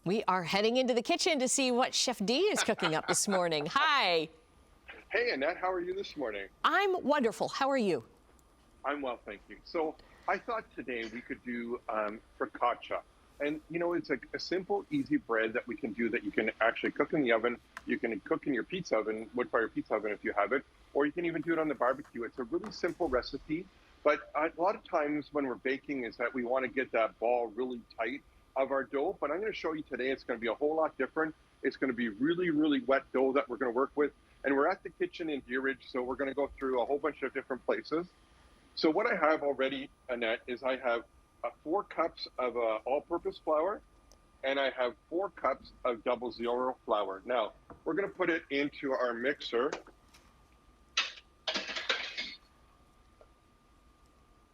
We are heading into the kitchen to see what Chef D is cooking up this morning. Hi. Hey, Annette, how are you this morning? I'm wonderful. How are you? I'm well, thank you. So I thought today we could do focaccia. And, you know, it's a simple, easy bread that we can do that you can actually cook in the oven. You can cook in your pizza oven, wood fire pizza oven if you have it, or you can even do it on the barbecue. It's a really simple recipe. But a lot of times when we're baking is that we want to get that ball really tight of our dough. But I'm going to show you today it's going to be a whole lot different. It's going to be really, really wet dough that we're going to work with. And we're at the kitchen in Deer Ridge, so we're going to go through a whole bunch of different places. So what I have already, Annette, is I have 4 cups of all-purpose flour, and I have 4 cups of double zero flour. Now, we're going to put it into our mixer.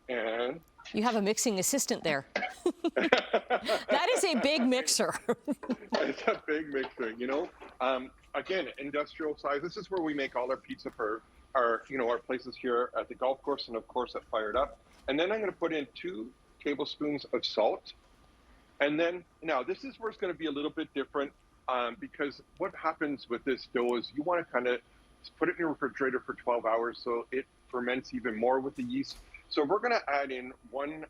And you have a mixing assistant there. That is a big mixer. It's a big mixer, you know. Again, industrial size. This is where we make all our pizza for our places here at the golf course and of course at Fired Up. And then I'm going to put in 2 tablespoons of salt. And then now this is where it's going to be a little bit different because what happens with this dough is you want to kind of put it in your refrigerator for 12 hours so it ferments even more with the yeast. So we're going to add in 1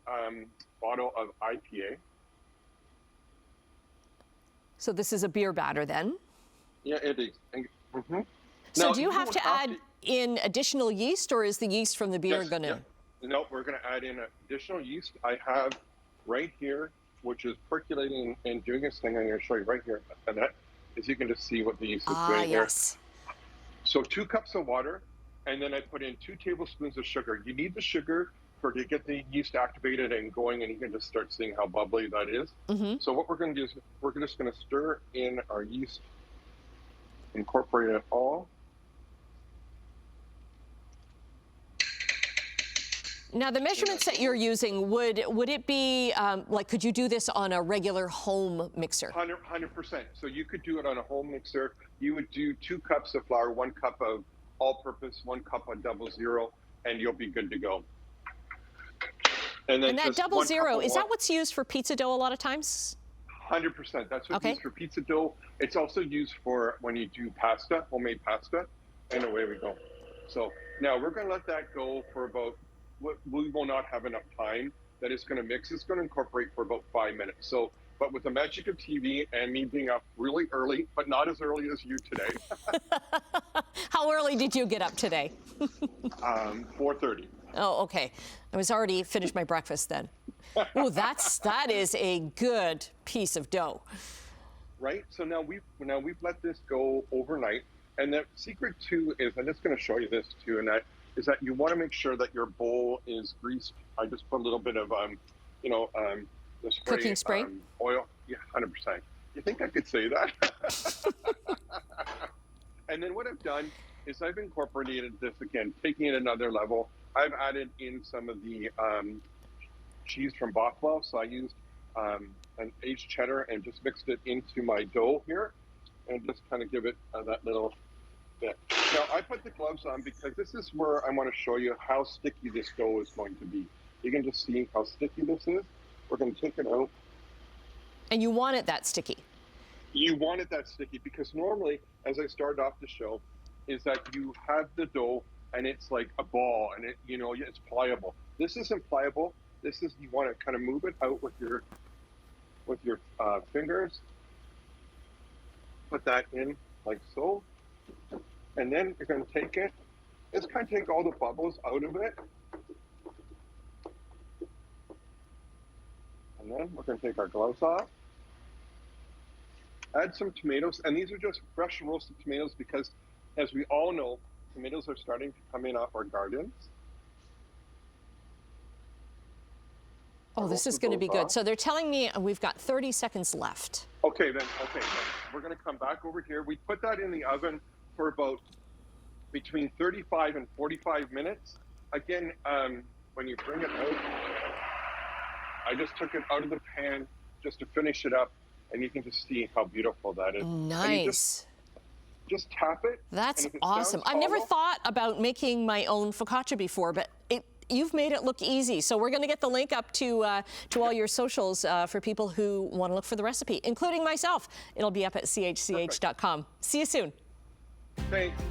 bottle of IPA. So this is a beer batter then? Yeah, it is. Mm-hmm. So Now, do you have to add in additional yeast, or is the yeast from the beer going to? Yeah. No, we're going to add in additional yeast. I have right here, which is percolating and doing its thing. I'm going to show you right here, Annette, as you can just see what the yeast is doing here. Yes. So 2 cups of water, and then I put in 2 tablespoons of sugar. You need the sugar to get the yeast activated and going, and you can just start seeing how bubbly that is. Mm-hmm. So what we're going to do is we're just going to stir in our yeast, incorporate it all. Now, the measurements that you're using, would it be, like, could you do this on a regular home mixer? 100%. So you could do it on a home mixer. You would do 2 cups of flour, 1 cup of all-purpose, 1 cup of double zero, and you'll be good to go. And that double zero, is that what's used for pizza dough a lot of times? 100%. That's what's used for pizza dough. It's also used for when you do pasta, homemade pasta, and away we go. So now we're going to let that go for about, we will not have enough time that it's going to mix. It's going to incorporate for about 5 minutes. So, but with the magic of TV and me being up really early, but not as early as you today. How early did you get up today? 4:30. Oh, okay. I was already finished my breakfast then. Oh, that is a good piece of dough. Right. So now we've let this go overnight, and the secret too is, I'm just going to show you this too, and that is that you want to make sure that your bowl is greased. I just put a little bit of the spray, cooking spray, oil. Yeah, 100%. You think I could say that? And then what I've done is I've incorporated this again, taking it another level. I've added in some of the cheese from Bothwell. So I used an aged cheddar and just mixed it into my dough here and just kind of give it that little bit. Now I put the gloves on because this is where I want to show you how sticky this dough is going to be. You can just see how sticky this is. We're going to take it out. And you want it that sticky? You want it that sticky because normally, as I started off the show, is that you have the dough and it's like a ball and it's pliable. This isn't pliable. This is, you want to kind of move it out with your fingers. Put that in like so. And then you're going to take it. Just kind of take all the bubbles out of it. And then we're going to take our gloves off. Add some tomatoes. And these are just fresh roasted tomatoes because, as we all know, tomatoes are starting to come in off our gardens. Oh, this is going to be good. So they're telling me we've got 30 seconds left. Okay, then we're going to come back over here. We put that in the oven for about between 35 and 45 minutes. Again, when you bring it out, I just took it out of the pan just to finish it up, and you can just see how beautiful that is. Nice. Just tap it. That's awesome. I've never thought about making my own focaccia before, but you've made it look easy. So we're going to get the link up to all your socials for people who want to look for the recipe, including myself. It'll be up at chch.com. See you soon. Thanks.